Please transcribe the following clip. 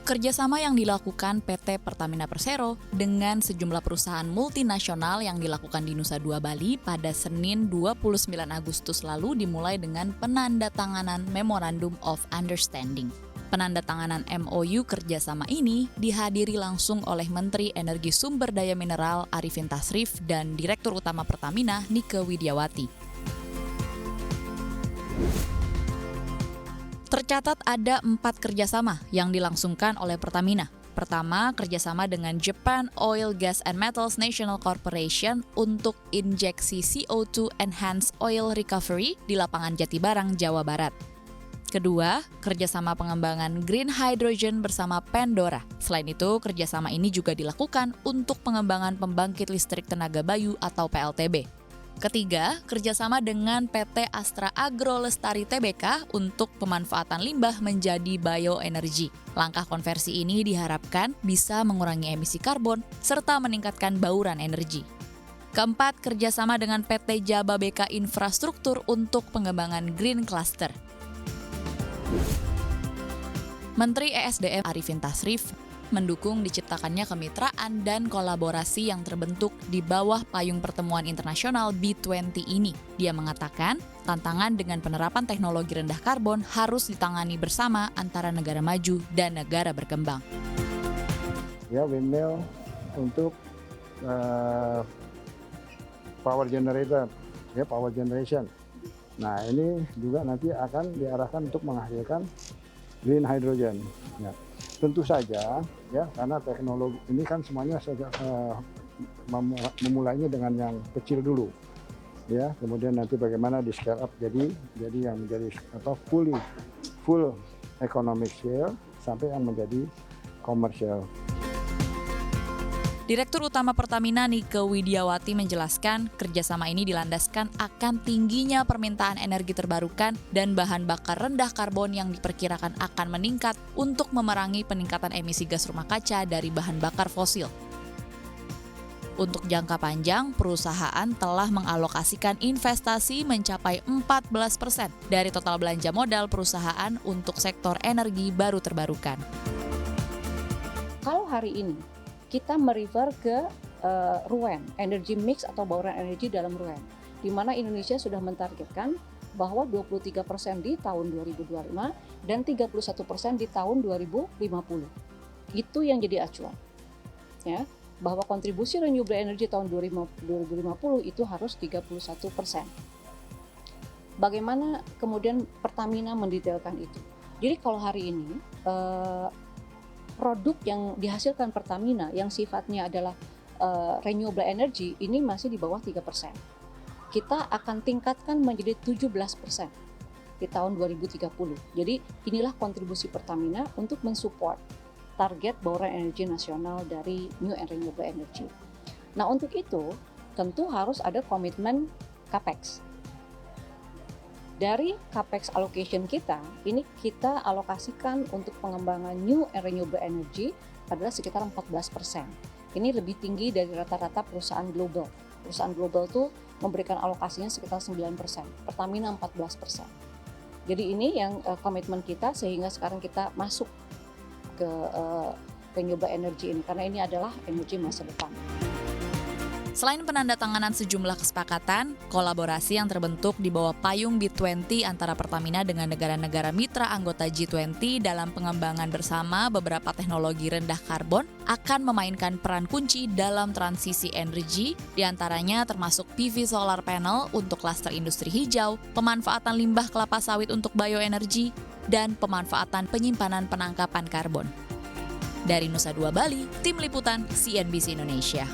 Kerjasama yang dilakukan PT Pertamina Persero dengan sejumlah perusahaan multinasional yang dilakukan di Nusa Dua Bali pada Senin 29 Agustus lalu dimulai dengan penandatanganan Memorandum of Understanding. Penandatanganan MOU kerjasama ini dihadiri langsung oleh Menteri Energi Sumber Daya Mineral Arifin Tasrif dan Direktur Utama Pertamina Nike Widiawati. Tercatat ada 4 kerjasama yang dilangsungkan oleh Pertamina. Pertama, kerjasama dengan Japan Oil, Gas and Metals National Corporation untuk injeksi CO2 Enhanced Oil Recovery di lapangan Jatibarang, Jawa Barat. Kedua, kerjasama pengembangan green hydrogen bersama Pandora. Selain itu, kerjasama ini juga dilakukan untuk pengembangan pembangkit listrik tenaga bayu atau PLTB. Ketiga, kerjasama dengan PT Astra Agro Lestari Tbk untuk pemanfaatan limbah menjadi bioenergi. Langkah konversi ini diharapkan bisa mengurangi emisi karbon serta meningkatkan bauran energi. Keempat, kerjasama dengan PT Jababeka Infrastruktur untuk pengembangan Green Cluster. Menteri ESDM Arifin Tasrif mendukung diciptakannya kemitraan dan kolaborasi yang terbentuk di bawah payung pertemuan internasional B20 ini. Dia mengatakan, tantangan dengan penerapan teknologi rendah karbon harus ditangani bersama antara negara maju dan negara berkembang. Ya, windmill untuk power generator, ya power generation. Nah, ini juga nanti akan diarahkan untuk menghasilkan green hydrogen. Ya. Tentu saja, ya, karena teknologi ini kan semuanya memulainya dengan yang kecil dulu, ya. Kemudian nanti bagaimana di scale up jadi yang menjadi full economic scale sampai yang menjadi commercial. Direktur Utama Pertamina Nike Widiawati menjelaskan kerjasama ini dilandaskan akan tingginya permintaan energi terbarukan dan bahan bakar rendah karbon yang diperkirakan akan meningkat untuk memerangi peningkatan emisi gas rumah kaca dari bahan bakar fosil. Untuk jangka panjang, perusahaan telah mengalokasikan investasi mencapai 14% dari total belanja modal perusahaan untuk sektor energi baru terbarukan. Kalau hari ini kita merefer ke RUEN, energy mix atau bauran energi dalam RUEN, di mana Indonesia sudah mentargetkan bahwa 23% di tahun 2025 dan 31% di tahun 2050. Itu yang jadi acuan. Ya, bahwa kontribusi renewable energy tahun 2050 itu harus 31%. Bagaimana kemudian Pertamina mendetailkan itu? Jadi kalau hari ini produk yang dihasilkan Pertamina yang sifatnya adalah renewable energy ini masih di bawah 3%. Kita akan tingkatkan menjadi 17% di tahun 2030. Jadi inilah kontribusi Pertamina untuk mensupport target bauran energi nasional dari new and renewable energy. Nah, untuk itu tentu harus ada komitmen CAPEX. Dari CAPEX allocation kita, ini kita alokasikan untuk pengembangan new and renewable energy adalah sekitar 14%. Ini lebih tinggi dari rata-rata perusahaan global. Perusahaan global tuh memberikan alokasinya sekitar 9%, Pertamina 14%. Jadi ini yang komitmen kita sehingga sekarang kita masuk ke renewable energy ini, karena ini adalah energi masa depan. Selain penandatanganan sejumlah kesepakatan, kolaborasi yang terbentuk di bawah payung B20 antara Pertamina dengan negara-negara mitra anggota G20 dalam pengembangan bersama beberapa teknologi rendah karbon akan memainkan peran kunci dalam transisi energi, diantaranya termasuk PV solar panel untuk klaster industri hijau, pemanfaatan limbah kelapa sawit untuk bioenergi, dan pemanfaatan penyimpanan penangkapan karbon. Dari Nusa Dua Bali, Tim Liputan CNBC Indonesia.